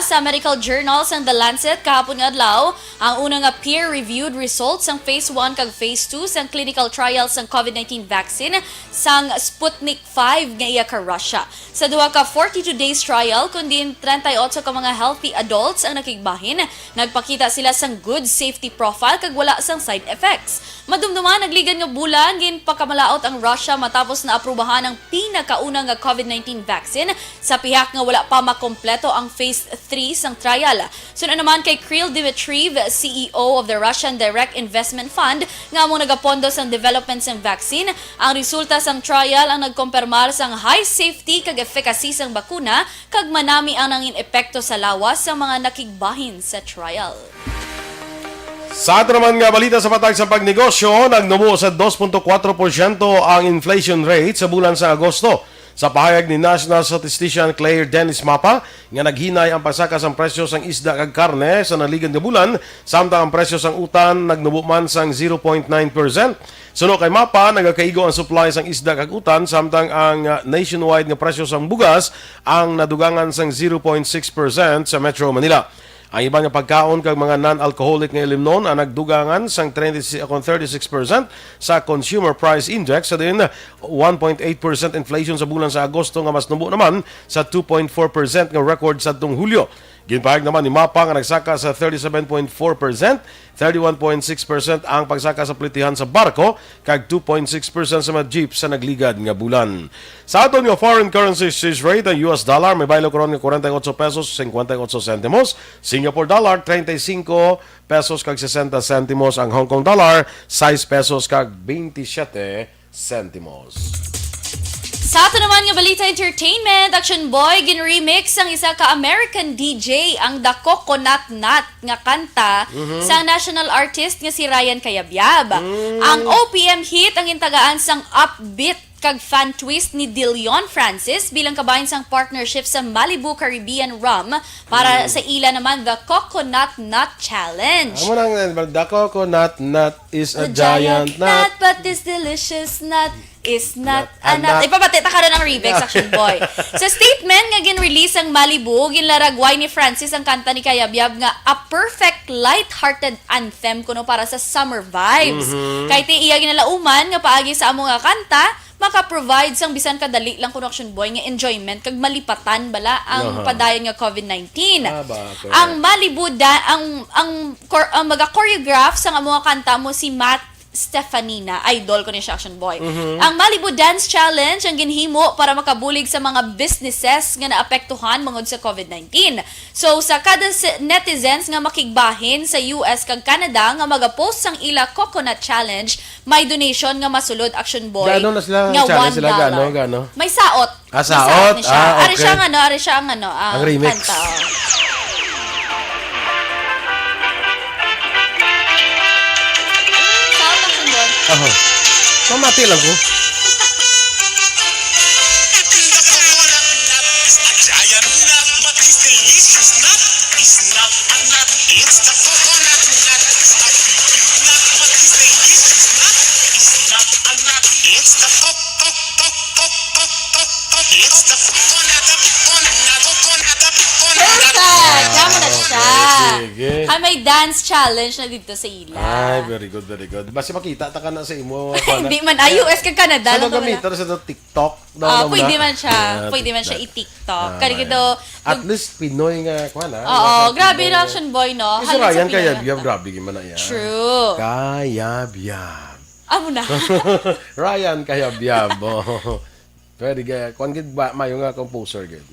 sa medical journals ang The Lancet kahapon nga adlaw ang unang peer-reviewed results sang Phase 1 kag Phase 2 sang clinical trials sang COVID-19 vaccine sang Sputnik 5 nga iya ka Russia. Sa duha ka 42 days trial kundi 38 ka mga healthy adults ang nakigbahin, nagpakita sila sang good safety profile kag wala sang side effects. Madumduman nagligan nga bulan gin pakamalaot ang Russia matapos na aprubahan ang pinakaunang nga COVID-19 vaccine sa pihak nga wala pa makompleto ang Phase 3 sang trial. Sunod naman kay Kirill Dmitriev, CEO of the Russian Direct Investment Fund, nga among nagapondo sang development sang vaccine. Ang resulta sang trial ang nagkompirmar sang high safety kag efficacy sang bakuna kag manami ang nangin epekto sa lawas sa mga nakigbahin sa trial. Sa ato naman nga balita sa patag sa pagnegosyo, nagnubo sa 2.4% ang inflation rate sa bulan sa Agosto. Sa pahayag ni National Statistician Claire Dennis Mapa, nga naghinay ang pagsakas ang presyo sang isda kag karne sa naligan nga bulan, samtang ang presyo sang utan nagnubo man sang 0.9%. Suno kay Mapa, nagakaigo ang supply sang isda kag utan, samtang ang nationwide nga presyo sang bugas ang nadugangan sang 0.6% sa Metro Manila. Ang iba nga pagkaon kag mga non-alcoholic nga ilimnon ang nagdugangan sang 36% sa Consumer Price Index sa din 1.8% inflation sa bulan sa Agosto nga mas nubo naman sa 2.4% nga record sa tung Hulyo. Ginpahayag naman ni Mapa nga nagsaka sa 37.4%, 31.6% ang pagsaka sa plitihan sa barko kag 2.6% sa mga jeep sa nagligad nga bulan. Sa aton nga foreign currency exchange rate, ang US dollar may baylo karon nga 48 pesos 58 centimos, Singapore dollar 35 pesos kag 60 centimos, ang Hong Kong dollar 6 pesos kag 27 centimos. Sa ato naman nga balita entertainment, Aksyon Boy gin-remix ang isa ka American DJ ang The Coconut Nut nga kanta sa national artist nga si Ryan Cayabyab. Ang OPM hit ang intagaan sang upbeat kag fan twist ni DeLeon Francis bilang kabahin sang partnership sa Malibu Caribbean Rum para sa ila naman The Coconut Nut Challenge. Amo nang the coconut nut is a giant nut. But this delicious nut is not a nut. Ipapatita ka rin ang remix, Aksyon Boy. Sa statement nga gin-release ang Malibu, ginlaragway ni Francis ang kanta ni Cayabyab nga a perfect light-hearted anthem kuno para sa summer vibes. Kahit iya ginalauman nga paagi sa amo nga kanta, maka-provide sang bisan kadali lang kuno, Aksyon Boy, nga enjoyment kag malipatan bala ang padayon nga COVID-19. Ang Malibu ang maga-choreograph sang amo nga kanta mo si Matt Stefanina, idol ko ni siya, Aksyon Boy. Ang Malibu Dance Challenge ang ginhimo para makabulig sa mga businesses nga naapektuhan mangod sa COVID-19. So sa kada netizens nga makigbahin sa US kag Canada nga magapost sang ila Coconut Challenge, may donation nga masulod, Aksyon Boy. Gano na sila nga challenge sila $1. gano? May saot. Ah, May saot? ni siya. Ah, okay. Ari siya ang ang remix. kanta. Mamati lang ko. Perfect! Tama na siya. Sige. Ay, may dance challenge na dito sa ila. Ay, very good, very good. Basta makita ta ka na sa imo. Hindi man, US kag Canada. Sa lang to gamitin wala. sa TikTok. Pwede man siya. Pwede man siya i-TikTok. Kaya ito, At least Pinoy nga kuha na. oo, grabe na, Aksyon Boy, no? Kasi Halos sa Ryan Pinoy Cayabyab, yata. grabe gimana yan. True. Cayabyab. Amo na. Ryan Cayabyab. Oh. Very good. Kung gid ba mayo nga composer gid.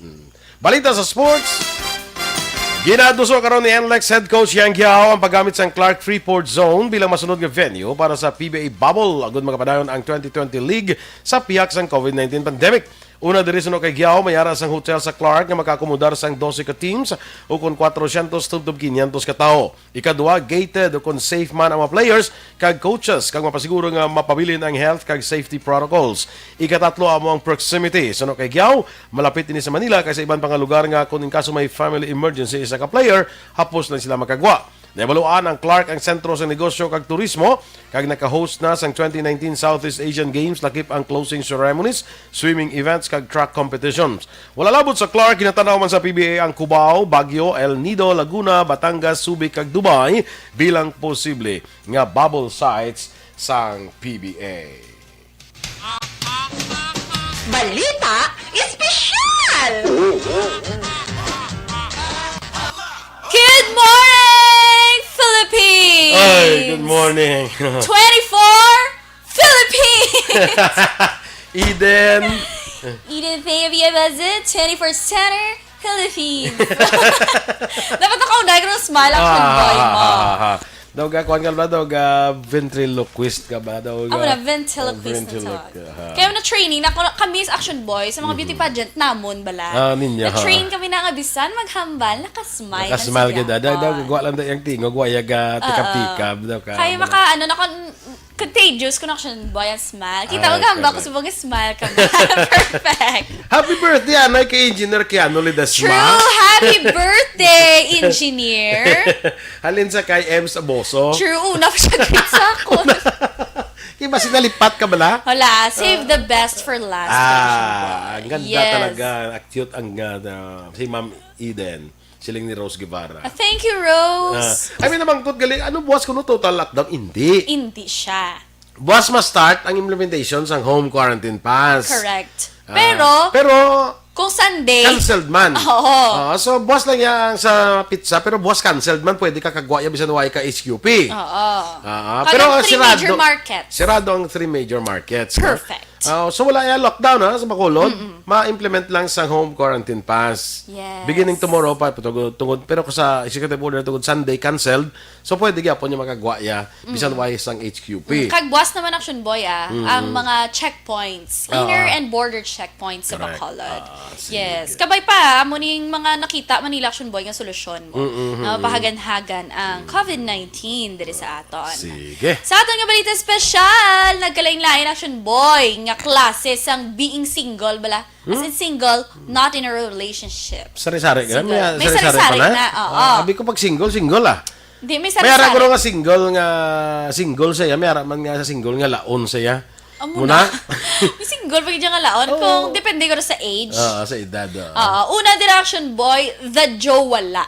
Balita sa sports. Ginaduso karon ni NLEX head coach Yang Giao ang paggamit sa Clark Freeport Zone bilang masunod nga venue para sa PBA Bubble agud magapadayon ang 2020 League sa piyak sang COVID-19 pandemic. Una diri suno kay Giao mayara sang hotel sa Clark nga makakomodar sang 12 ka teams o kon 400 tubtob 500 ka tawo. Ikaduha, gated o kon safe man ang mga players kag coaches kag mapasiguro nga mapabilin ang health kag safety protocols. Ikatatlo amo ang proximity. Suno kay Giao, malapit ini sa Manila kaysa iban pang lugar nga kun in kaso may family emergency isa ka player, hapos lang sila makagwa. Naebaluan ang Clark ang sentro sa negosyo kag turismo kag naka-host na sang 2019 Southeast Asian Games lakip ang closing ceremonies, swimming events kag track competitions. Wala labot sa Clark, kinatanaw man sa PBA ang Cubao, Baguio, El Nido, Laguna, Batangas, Subic kag Dubai bilang posible nga bubble sites sang PBA. Balita Espesyal! Good morning, Philippines! Ay, good morning. 24 Philippines! Eden. Eden Fabia Bazit, 24 Center, Philippines. Dapat ako na smile action boy mo. Daw ga kuan ka ba daw ga ventriloquist ka ba daw ga. Ako na ventriloquist na tawag. Kaya na training na kami sa action boy sa mga beauty pageant namon bala. Ninya. Na-train kami na nga bisan maghambal, nakasmile. Nakasmile ka daw gawa lang daw yung tingo guaya ga tikap-tikap daw ka. Kaya maka na contagious connection boy ang smile. Kita mo gamba ko sa mga smile ka. Perfect. Happy birthday anay kay Engineer Keanu Ledesma. True. Happy birthday, engineer. Halin sa kay Ems Aboso. True. Una pa siya greet sa ako. Kiba sinalipat ka bala? Wala. Save the best for last. Ang ganda talaga. Cute ang si Ma'am Eden. Siling ni Rose Guevara. Thank you, Rose. I mean naman, good galing. Ano buwas ko no total lockdown? Hindi. Hindi siya. Buwas ma-start ang implementation sa home quarantine pass. Correct. Pero kung Sunday, canceled man. Oo. So, buwas lang yan sa pizza, pero buwas canceled man, pwede ka kagwa yan bisan why ka HQP. Oo. Pero three sirado. major markets. Sirado ang 3 major markets. Perfect. So, wala yan lockdown sa Bacolod. Ma-implement lang sa home quarantine pass. Yes. Beginning tomorrow pa, tungod. Pero kung sa executive order tungod Sunday, canceled. So, pwede gyapon yung makagwa ya bisan why sang HQP. Kagbuas naman action boy ang mga checkpoints, inner and border checkpoints sa Bacolod. Yes. Kabay pa, muning mga nakita Manila action boy nga solusyon mo. Pahagan-hagan ang COVID-19 diri sa aton. Sige. Sa aton nga balita special, nagkalain-lain action boy nga klase sang being single bala. As in single, not in a relationship. Sari-sari ka? Single. May sari-sari na, oo. Sabi ko pag single ah. Hindi, may May ara sari-sari. ko nga single saya. May ara man nga sa single nga laon saya. Muna? May single pag nga laon. Kung depende ko sa age. Sa edad. Una direction boy, the Joe wala.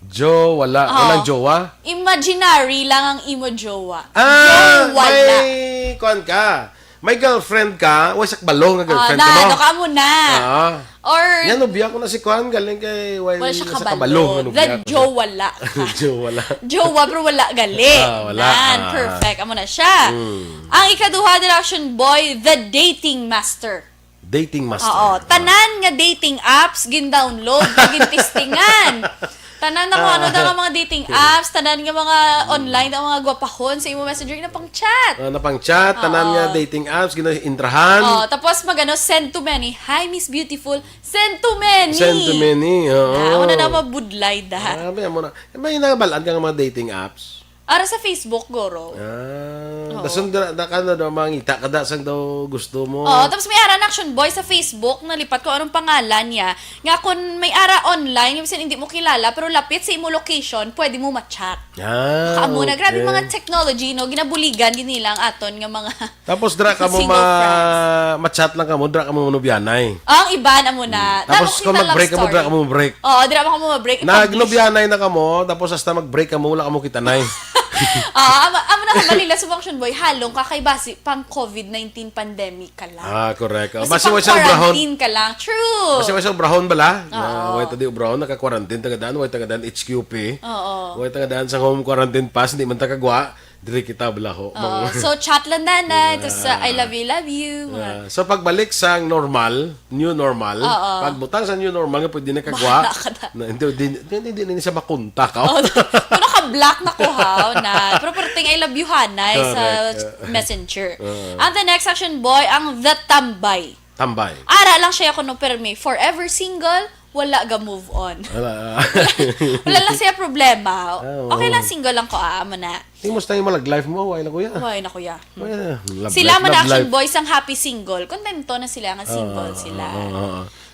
Walang jowa? Imaginary lang ang imo jowa. Joe wala. May kuan ka. May girlfriend ka. Wasak balong nga girlfriend ka Ano mo. ka muna. Or, Yan, nubya ko na si Kuan. Galing kay wala siya sa kabalo. The Joe wala. Jowa pero wala gali. Wala. Man, perfect. Amo na siya. Ang ikaduha direction boy, the dating master. Dating master. Oo. Tanan nga dating apps, gin-download, gin-testingan. Tanan na kung ano daw ang mga dating apps, tanan nga mga online, ang mga gwapahon sa imo messenger na pang chat. Na pang chat, tanan nga dating apps, gina-intrahan. Tapos send to many. Hi, Miss Beautiful. Send to many. Send to many. Ako na mabudlay da. Mo na. May nagabalaan ka nga mga dating apps? Ara sa Facebook, Goro. Dasong ka na daw mangita, kadasang daw gusto mo. Tapos may ara na action boy sa Facebook, nalipat ko anong pangalan niya. Nga kung may ara online, yung hindi mo kilala, pero lapit sa imo location, pwede mo ma-chat. Kamu na, grabe mga technology, no? Ginabuligan, ginilang aton nga mga Tapos dra ka mo ma-chat lang ka mo, dra ka mo manubyanay. Ang iba na muna. Tapos kung mag-break ka mo, dra ka mo mag-break. Dra ka mo mag-break. Nagnubyanay na ka mo, tapos hasta mag-break ka mo, wala ka mo kitanay. Amo na Manila sa function boy, halong kakaibasi pang COVID-19 pandemic ka lang. Correct. Basi pang quarantine ka lang. True. Basi sa ubrahon bala. Way tadi ubrahon naka-quarantine tagadaan, way tagadaan HQP. Way tagadaan sa home quarantine pass, hindi man takagwa. Diri kita bala ho. So chat lang na, tapos I love you. So pagbalik sa normal, new normal, pagbutang sa new normal nga pwede na kagwa. Hindi siya makunta ka. Naka-block na ko na. Pero perting I love you hanay sa messenger. Ang the next action boy, ang the tambay. Tambay. Ara lang siya ako no permi. Forever single, wala ga move on. Wala lang siya problema. Okay lang single lang ko amo na. Tingos tayo malag-life mo, wala kuya. Wala na kuya. Sila man action boys ang happy single. Kontento na sila nga single sila.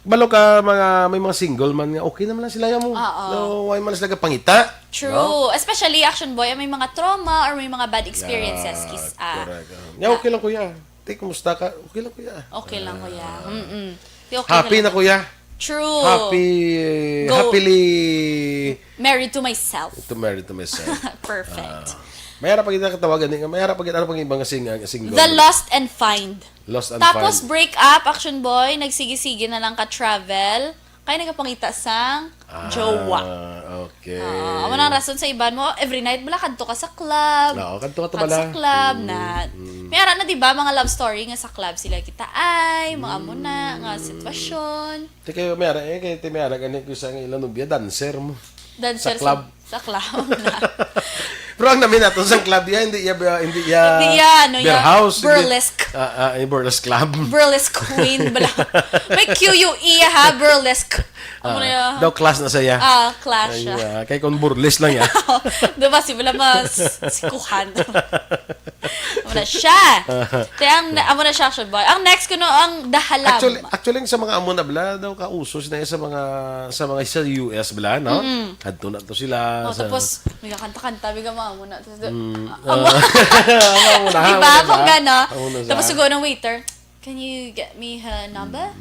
Balo ka may mga single man nga okay naman lang sila mo. Why man sila pangita? True. No? Especially action boy may mga trauma or may mga bad experiences correct. Okay lang kuya. Kumusta ka? Okay lang kuya. Okay lang kuya. Happy na kuya. True. Happily married to myself. Married to myself. Perfect. Mayara pa kita katawagan din. Mayara pa kita ano pang ibang single. The lost and find. Lost and Tapos find. break up, action boy, nagsigi-sige na lang ka-travel. Kaya nagapangita sang jowa. Okay. Amo nang rason sa iban mo, every night bala kadto ka sa club. Oo, kadto ka to Kadto bala. sa club na. May ara na di ba mga love story nga sa club sila kita ay, mga amo na nga sitwasyon. Ti kayo may ara kay ti may ara gani ko sa ilang nobya dancer mo. Dancer Sa club. Sa club na. Pero ang namin nato sa club ya hindi ya Hindi yan, no, beer ya, house, burlesque. Burlesque club. Burlesque queen bala. May QUE ha, burlesque. Amo na ya. Daw class na saya. Clash siya. Ay, kay kon burlesque lang ya. Diba si bala mas sikuhan. Amo na siya. Kaya amo na siya action boy. Ang next ko no ang dahalam. Actually sa mga amo na bala daw kausos na sa mga sa US bala no. Kadto na to sila Oh, tapos may kanta-kanta biga amo na. Tapos amo na. diba kung gano. Amo na Tapos sa- siguro ng waiter, can you get me her number?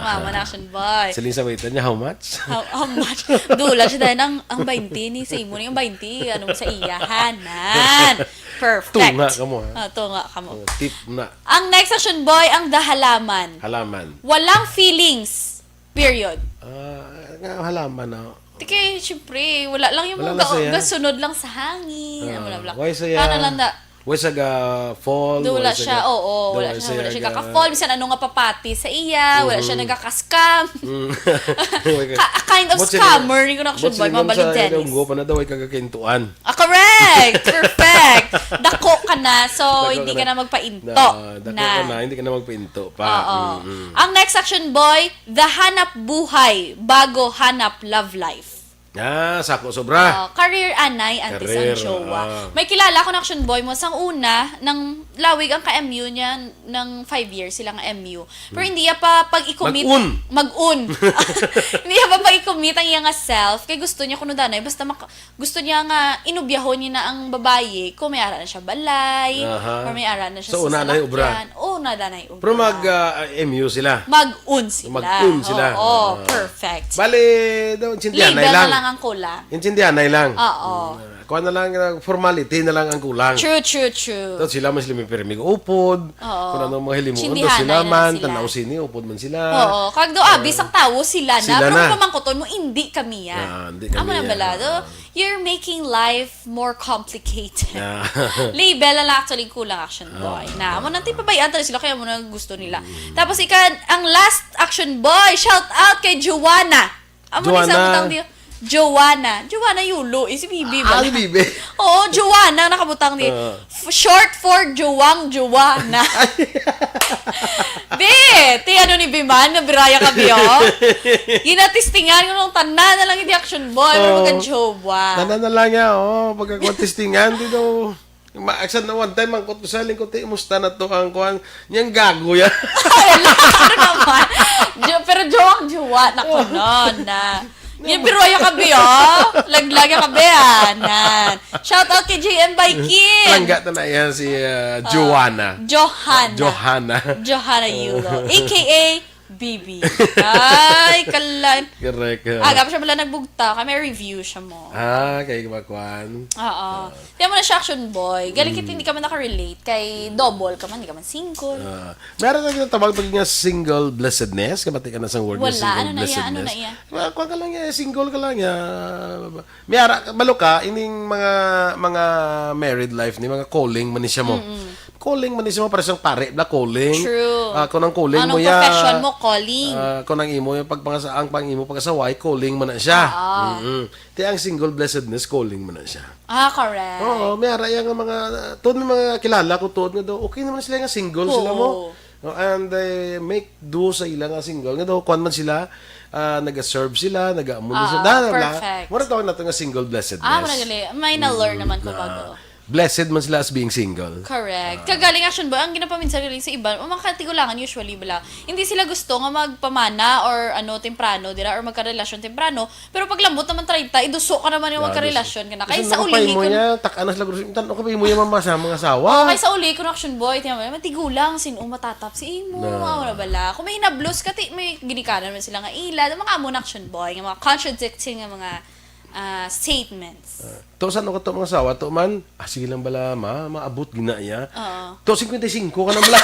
Amo na action boy. Saling sa waiter niya, how much? How much? Dula siya dahil ang 20 ni sa imo ni ang 20 ano sa iyahanan. Perfect. Tunga ka mo, ha? Tunga ka mo. Tip na Ang next action boy, ang dahalaman. halaman. Walang feelings. Period. Nga halaman na. Tike, syempre, wala lang yung Wala mga na saya. gasunod lang sa hangin. Wala lang. Why saya? Ano lang da? Why sa fall? Wala Why sa siya, oo. Wala siya kaka-fall. Minsan ano nga papati sa iya. Wala siya nagka-scam. Kind of scammer. Hindi ko na action boy. Mabalog tennis. Unggo pa na daw ay kagakintuan. Correct! Perfect! Dako ka na, so hindi ka na magpainto. Dako ka na, hindi ka na magpinto pa. Oo. Ang next action boy, the hanap buhay bago hanap love life. Sako sobra. Career anay, antes ang Career, jowa. May kilala ko na action boy mo. Sang una, ng lawig ang ka-MU niya, ng 5 years sila nga MU. Pero hindi niya pa pag-i-commit. Mag-un. Hindi niya pa pag-i-commit ang iya nga self. Kaya gusto niya kuno danay. Basta gusto niya nga inubyahon niya na ang babae. Kung may ara na siya balay. Or may ara na siya So, sa una na yung ubra. salakyan. Una na na yung ubra. Pero mag-MU sila. Mag-un sila. Mag-un sila. Oo, perfect. Bale, daw, intindihan Label lang. na lang ang kulang. Intindihan lang. Oo. Kuha na lang, formality na lang ang kulang. True. Tapos sila mas limipirmig upod. Kung ano mga hilimuon doon Sindihanay sila na man. sila. Tanaw sini, upod man sila. Oo. Kag do abis ang tawo sila na. Sila Pero na. pamangkoton mo, hindi kami yan. Hindi kami Amo na yan. bala. You're making life more complicated. Ah. Label na actually kulang action boy. Na amo nang tipabayan talaga sila kaya mo na gusto nila. Tapos ang last action boy, shout out kay Joanna. Amo ni sa Joanna. butang di Joanna Yulo. Si Bibi ba? Si Bibi. Oo, Joanna nakabutang di. Short for Joang Joanna. Be, ano ni Biman, nabiraya ka biyo? Ginatistingan ko nung tanan na lang hindi action boy, pero magka-jowa. Nana na lang niya, pagkakwantistingan dito. Maaksan na one time, ang kuto sa lingkot, musta na to ang kuhan, niyang gago yan. Ay, ano naman. Pero Joang Jowa, naku na. Yan, pero ayaw ka biyo. Laglag ka biyanan. Shout out kay JM Baikin. Langga na yan si Joanna. Johanna Yulo. A.K.A. Bibi. Ay, kalan. Correct. Agap siya pala nagbugta. Kami review siya mo. Kay Bakwan. Oo. Kaya mo na siya action boy. Galing kita hindi ka man nakarelate. Kay double ka man, hindi ka man single. Meron na yung tawag pag nga single blessedness. Kamati ka na sa word na Wala. single Ano na blessedness. yan? Ano na yan? Kuha ka lang yan. Single ka lang yan. Malo ka, ining mga married life ni mga calling man siya mo. Calling man siya mo para siyang pare na calling. True. Kung ang calling mo Anong ya. profession mo? Calling. Kung ang imo yung ang pang-imo pagkasaway, calling mo na siya. Ti ang single blessedness, calling mo na siya. Correct. Oo, may ara yung mga tuod may mga kilala ko tuod nga daw okay naman sila nga single sila mo. And they make do sa ilang nga single nga daw kuan man sila nag-serve sila, nag-aamun sila. Perfect. Mura tawag nato nga single blessedness. Managali. May na-learn naman ko bago. Blessed man sila as being single. Correct. Kagaling action ba? Ang ginapaminsan galing sa iba, mga katigulangan usually bala. Hindi sila gusto nga magpamana or temprano, dira or magkarelasyon temprano. Pero pag lambot naman 30, iduso ka naman yung magkarelasyon ka na. Kaya sa uli mo ko. niya, takanas lang tan okay mo yung mamasa mga asawa. Kaya sa uli ko action boy, tiyan mo, matigulang sino matatap si imo, wala bala. Kung may hinablos ka, may ginikanan man sila nga ila, mga amo na action boy, nga mga contradicting nga mga statements. To saan ko to mga asawa to man? Sige lang bala maabot ginaya. To 55 ka na bala.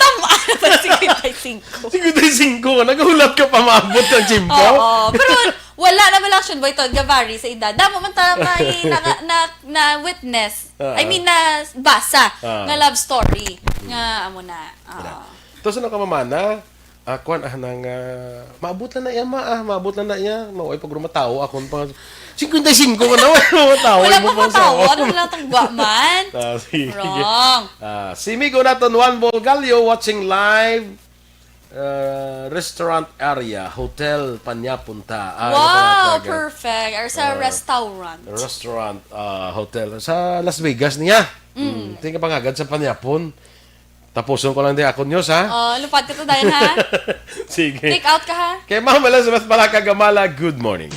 Tama na pa 55. 55 ka, nagahulap ka pa maabot ng chimpo. Oo, pero Wala naman action boy to, gavari sa edad. Damo man ta may na witness. I mean, na basa nga love story. Nga, amo na. Ito sa nakamamana, kuan nang maabot na iya maabot na iya mauy pag rumataw akon pa 55 ka na rumataw Wala pa matawa, ano lang itong man? sige. Wrong. Si Migo naton Juan Bolgalio watching live restaurant area Hotel Panyapunta. Wow, perfect. Or sa restaurant. Hotel sa Las Vegas niya. Tingnan pa agad sa Panyapon. Tapusin ko lang din ako news, ha? Lupad ka to dahil, ha? Sige. Take out ka, ha? Kay Ma'am Elizabeth Balakagamala, good morning.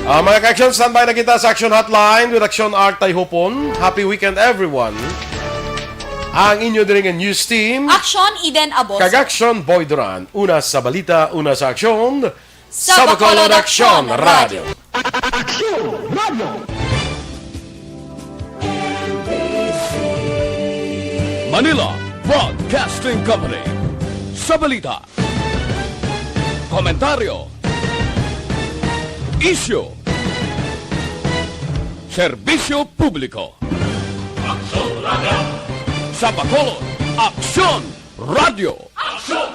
Mga ka-action, standby na kita sa Action Hotline with Aksyon Art Hopon. Happy weekend, everyone. Ang inyo din ang news team. Aksyon, Eden, Aboso. Kag-Action, Boy Duran. Una sa balita, una sa aksyon. Sa Bacolod Aksyon Radio. Aksyon Radio. Manila Broadcasting Company. Sa balita, komentaryo, isyu, serbisyo publiko. Aksyon Radio. Sa Bacolod, Aksyon Radio. Aksyon